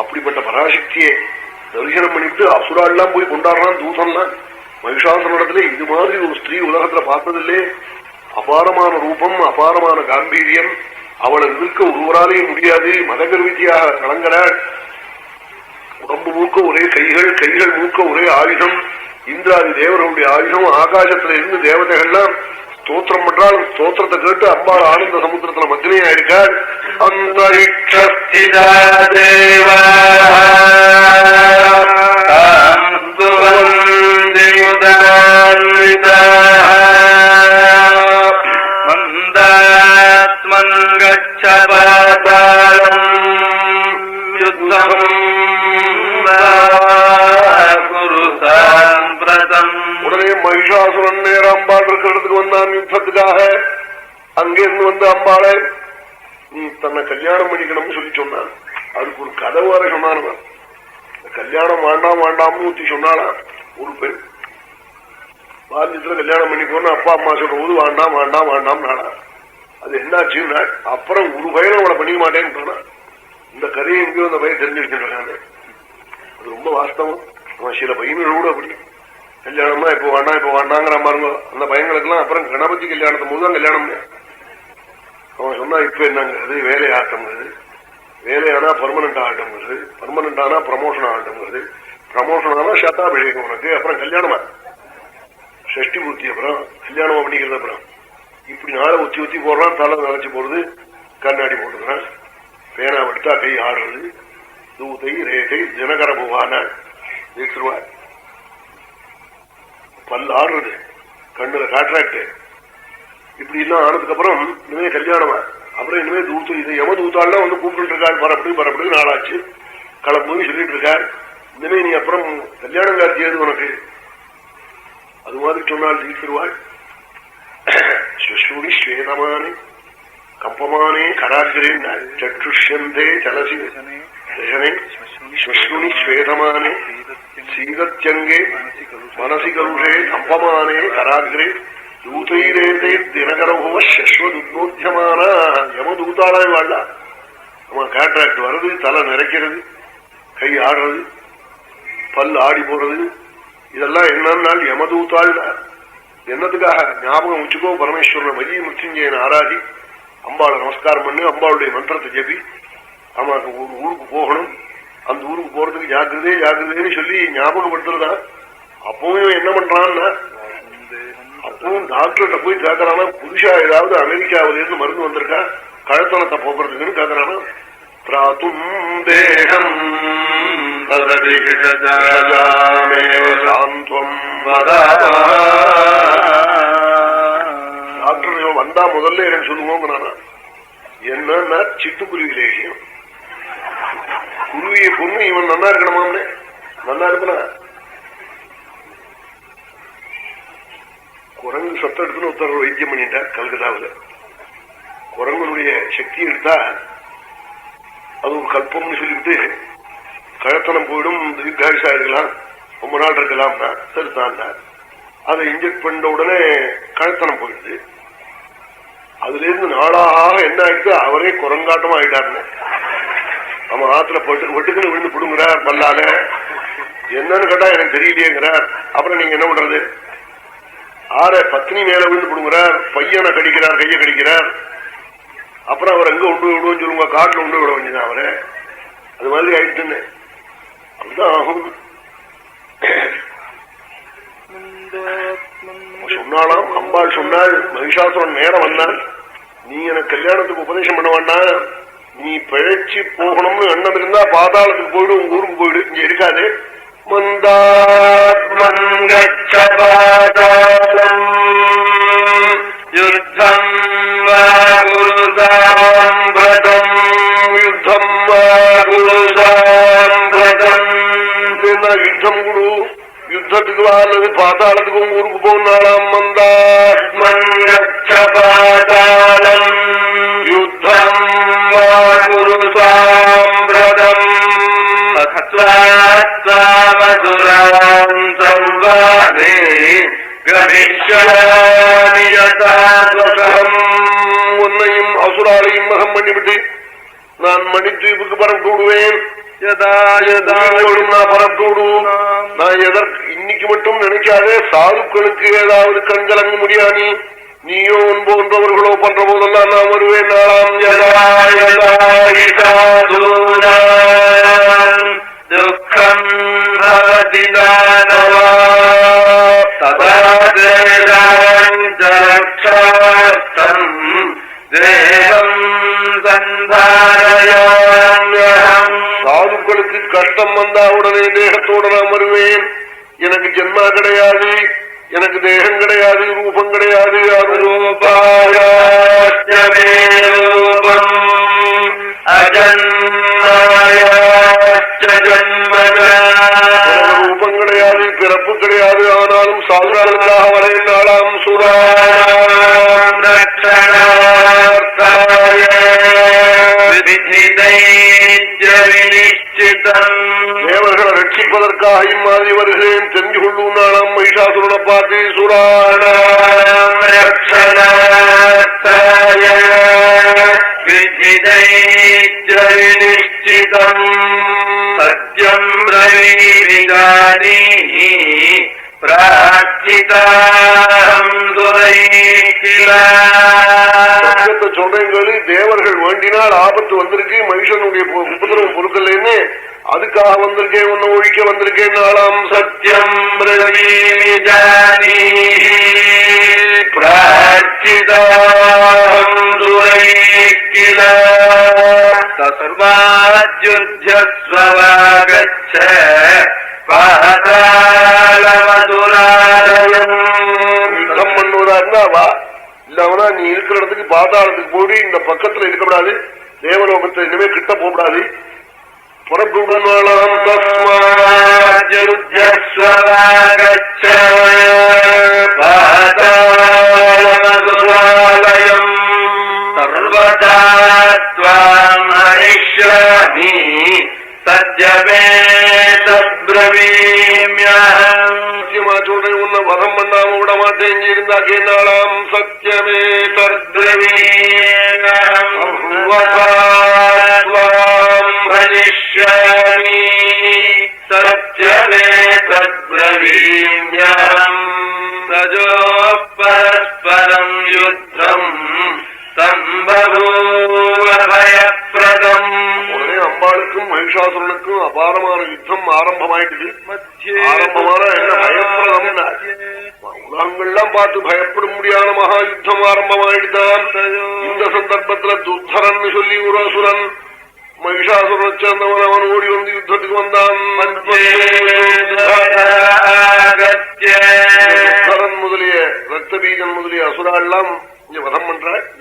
அப்படிப்பட்ட பராசக்தியை தரிசனம் பண்ணிட்டு அசுரால்லாம் போய் கொண்டாடுறான் தூசன்லாம். மகிஷாசுரனிடத்துல இது மாதிரி ஒரு ஸ்திரீ உலகத்துல பார்த்ததில்லே. அபாரமான ரூபம், அபாரமான காம்பீரியம், அவளை எதிர்க்க ஒருவராலேயே முடியாது. மதகர்வித்தியாக கலங்கிறாள். உடம்பு மூக்க ஒரே கைகள், கைகள் மூக்க ஒரே ஆயுதம். இந்திராதி தேவர்களுடைய ஆயுதம். ஆகாசத்துல இருந்து தேவதைகள்லாம் ஸ்தோத்திரம் பண்றாள். ஸ்தோத்திரத்தை கேட்டு அம்பாள் ஆனந்த சமுத்திரத்துல மத்தினையா இருக்காள். அந்தரிக்ஷஸ்திதா தேவா மந்தாத்மன் கச்சபாதாளம் யுத்தம் உடனே மகிஷாசுரன் நேர அம்பாள் இருக்கிறதுக்கு வந்தான் யுத்தத்துக்காக. அங்கிருந்து வந்து அம்பாளை நீ தன்னை கல்யாணம் பண்ணிக்கணும்னு சொல்லி சொன்னான். அதுக்கு ஒரு கதை வர சொன்னான். கல்யாணம் வேண்டாம் வேண்டாம்னு ஊத்தி சொன்னாலாம். ஒரு பெண் பால்யத்துல கல்யாணம் பண்ணிக்கோன்னு அப்பா அம்மா சொல்ற போது வேண்டாம் வேண்டாம் வேண்டாம் நாடா. அது என்னாச்சுன்னா அப்புறம் ஒரு பையனை அவளை பண்ணிக்க மாட்டேன்னு சொன்னா. இந்த கதையை எங்கேயோ அந்த பையன் தெரிஞ்சு வச்சுருக்காங்க. அது ரொம்ப வாஸ்தவம். அவன் சில பையன்கள் கூட அப்படி கல்யாணம்னா இப்ப வேண்டாம் இப்ப வேண்டாங்கிற பாருங்க. அந்த பையங்களுக்கு எல்லாம் அப்புறம் கணபதி கல்யாணத்து போதுதான் கல்யாணம். அவன் சொன்னா இப்ப என்னங்கிறது வேலையாட்டம்ங்கிறது, வேலையானா பர்மனன்ட் ஆகட்டும்ங்கிறது, பர்மனன்ட் ஆனா ப்ரமோஷன் ஆகட்டும்ங்கிறது, ப்ரமோஷன் ஆனா சதாபிஷேகம் உனக்கு, அப்புறம் கல்யாணமா ஷஷ்டி பூர்த்தி, அப்புறம் கல்யாணம் அப்படிங்கிறது. அப்புறம் இப்படி நாளை ஒத்தி ஒத்தி போடுறான். தலை நினைச்சு போடுறது, கண்ணாடி போட்டுக்கிறான், பேனா எடுத்தா கை ஆடுறது, தூத்தை ரேகை தினகர போவான வீட்டுருவார், பல் ஆடுறது, கண்ணுல காட்ராக்ட், இப்படி எல்லாம் ஆனதுக்கு அப்புறம் இனிமே கல்யாணமா. அப்புறம் இனிமே தூத்து இது யம தூத்தாள்லாம் வந்து கூப்பிட்டு இருக்காள். பரப்படி பரப்படி நாளாச்சு கிளம்புன்னு சொல்லிட்டு இருக்காள். இனிமே நீ அப்புறம் கல்யாணம் காட்சியது உனக்கு. அது மாதிரி சொன்னால் தீர்த்திருவாள். சுஷ்ருணி ஸ்வேதமானே கம்பமானே கராகிரேன் சற்றுஷ்யந்தே சலசி தசனே சுஷ்ருணி ஸ்வேதமானே சீதத்யங்கே மனசி கருஷே கம்பமானே கராகிரே தூதைரேதே தினகரபுவ சஸ்வதுத்னோத்தியமான யமதூத்தாளாய் வாழ. நம்ம கான்ட்ராக்ட் வர்றது, தலை நிறைக்கிறது, கை ஆடுறது, பல் ஆடி போறது, இதெல்லாம் என்னன்னால் யமதூத்தாள். என்னத்துக்காக ஞாபகம் வச்சுக்கோ. பரமேஸ்வரனை வலி மிருத்யுஞ்சயனை ஆராதி அம்பாளை நமஸ்காரம் பண்ணு, அம்பாளுடைய மந்திரத்தை ஜெபி. ஆமாக்கு ஒரு ஊருக்கு போகணும், அந்த ஊருக்கு போறதுக்கு ஜாக்கிரதே ஜாக்கிரதேன்னு சொல்லி ஞாபகப்படுத்துறதா. அப்பவும் என்ன பண்றான்னா, அப்பவும் டாக்டர்கிட்ட போய் கேட்கறானா, புதுசா ஏதாவது அமெரிக்காவில இருந்து மருந்து வந்திருக்கா கழுத்தனத்தை போக்குறதுக்குன்னு கேட்கறானா. பிராத்தும் தேகம் டாக்டர் வந்தா முதல்ல எனக்கு சொல்லுவோம். என்னன்னா சிட்டுக்குருவி லேசியம், குருவியை பொண்ணு இவன் நல்லா இருக்கணுமான்னு. நல்லா இருக்கனா குரங்கு சத்தம் எடுத்துன்னு ஒருத்தர் வைத்தியம் பண்ணிட்டார் கல்கத்தாவில். குரங்கனுடைய சக்தி எடுத்தா அது ஒரு கல்பம்னு சொல்லிவிட்டு கழத்தனம் போயிடும், தீர்காயுஷா இருக்கலாம், ரொம்ப நாள் இருக்கலாம்னா சரிதான். அதை இன்ஜெக்ட் பண்ண உடனே கழத்தனம் போயிடுது. அதுல இருந்து நாளாக என்ன ஆயிடுச்சு, அவரே குரங்காட்டமா ஆயிட்டாருன்னு. நம்ம ஆத்துல வெட்டுக்குன்னு விழுந்து பிடுங்குறார் பல்லால. என்னன்னு கேட்டா எனக்கு தெரியலையேங்கிறார். அப்புறம் நீங்க என்ன பண்றது, ஆற பத்னி மேல விழுந்து பிடுங்குறார், பையனை கடிக்கிறார், கையை கடிக்கிறார். அப்புறம் அவர் எங்க உண்டு விடுவோம் சொல்லுங்க, காட்டுல உண்டு விட வேண்டியதான் அவரை. அது மாதிரி ஆயிடுச்சுன்னு அதுதான் ஆகும். சொன்னாலாம் அம்பாள் சொன்னாள், மகிஷாசுரன் நேரம் வந்தான், நீ எனக்கு கல்யாணத்துக்கு உபதேசம் பண்ண வேண்டாம், நீ பிழைச்சி போகணும்னு எண்ணம் இருந்தா பாதாளத்துக்கு போயிடு, உங்க ஊருக்கு போயிடு, இங்க இருக்காது. மந்தாத்மன் யுத்தம் யுத்தம் யுத்தம் குரு, யுத்தத்துக்கு அல்லது பாதாளத்துக்கு உங்க ஊருக்கு போனாலாம். மந்தாத்மன் யுத்தம் சாம்பிரதம் உன்னையும் அசுராலையும் மகம் பண்ணிவிட்டு நான் மணித்வீபுக்கு பரம் கூடுவேன். பரப்போடு நான் எதற்கு இன்னைக்கு மட்டும் நினைக்காதே, சாதுக்களுக்கு ஏதாவது கண்கலங்க முடியானி நீயோ போன்றவர்களோ பண்ற போதெல்லாம் நான் வருவேன். நாளாம் துக்கம் சாதுக்களுக்கு கஷ்டம் வந்தா உடனே தேகத்தோட நான் வருவேன். எனக்கு ஜென்மா கிடையாது, எனக்கு தேகம் கிடையாது, ரூபம் கிடையாது. ரூபம் கிடையாது, பிறப்பு கிடையாது. ஆனாலும் சாதுக்களுக்காக வரேன். நாளாம் தேவர்களை ரட்சிப்பதற்காக இம்மாதிரி வருகிறேன். தெரிஞ்சு கொள்ளும். நாளாம் மகிஷாசுரனை பார்த்து நிச்சிதம் சத்யம் ரவிகாரி சத்தியத்தை சொல்றேங்களு. தேவர்கள் வேண்டினால் ஆபத்து வந்திருக்கு, மனுஷனுடைய உபதிரவம் பொறுக்கலன்னு அதுக்காக வந்திருக்கேன், உன்னை ஒழிக்க வந்திருக்கேன். நாளாம் சத்தியம் சர்வாஜ்யுத்யஸ்வவாகச்ச யுத்தம் பண்ணுவதா இல்லவனா நீ இருக்கிற இடத்துக்கு பாதாளத்துக்கு போடி இந்த பக்கத்துல இருக்கக்கூடாது, தேவலோகத்தை இனிமே கிட்ட போகக்கூடாது. புறப்படுவனாலாம் தஸ்மாஜ்யுத்யஸ்வவாகச்ச பாதாளமதுராலயம் சர்வதா த்வாம் ஹரிஷ்யாமி சத்யமே தத்ப்ரவீம்யஹம் சொல்றேன். உன்னை வதம் பண்ணாம விட மாட்டேன். இருந்தா கேட்டாலாம் சத்யமே தத்ப்ரவீம்யஹம் ஹரிஷ்யாமி சத்யமே தத்ப்ரவீம்யஹம் தஜோ பரஸ்பரம் யுத்தம் அம்பாளுக்கும் மகிஷாசுரனுக்கும் அபாரமான யுத்தம் ஆரம்பமாயிட்டு. ஆரம்பமான என்ன பயப்பிரதம், உலகங்கள்லாம் பார்த்து பயப்பட முடியாத மகா யுத்தம் ஆரம்பமாயிட்டுதான். இந்த சந்தர்ப்பத்துல துர்தரன் சொல்லி ஒரு அசுரன் மகிஷாசுரனை சேர்ந்தவன் அவன் ஓடி வந்து யுத்தத்துக்கு வந்தான். முதலிய ரத்த பீஜன் முதலிய அசுராலாம் இங்க வதம் பண்ற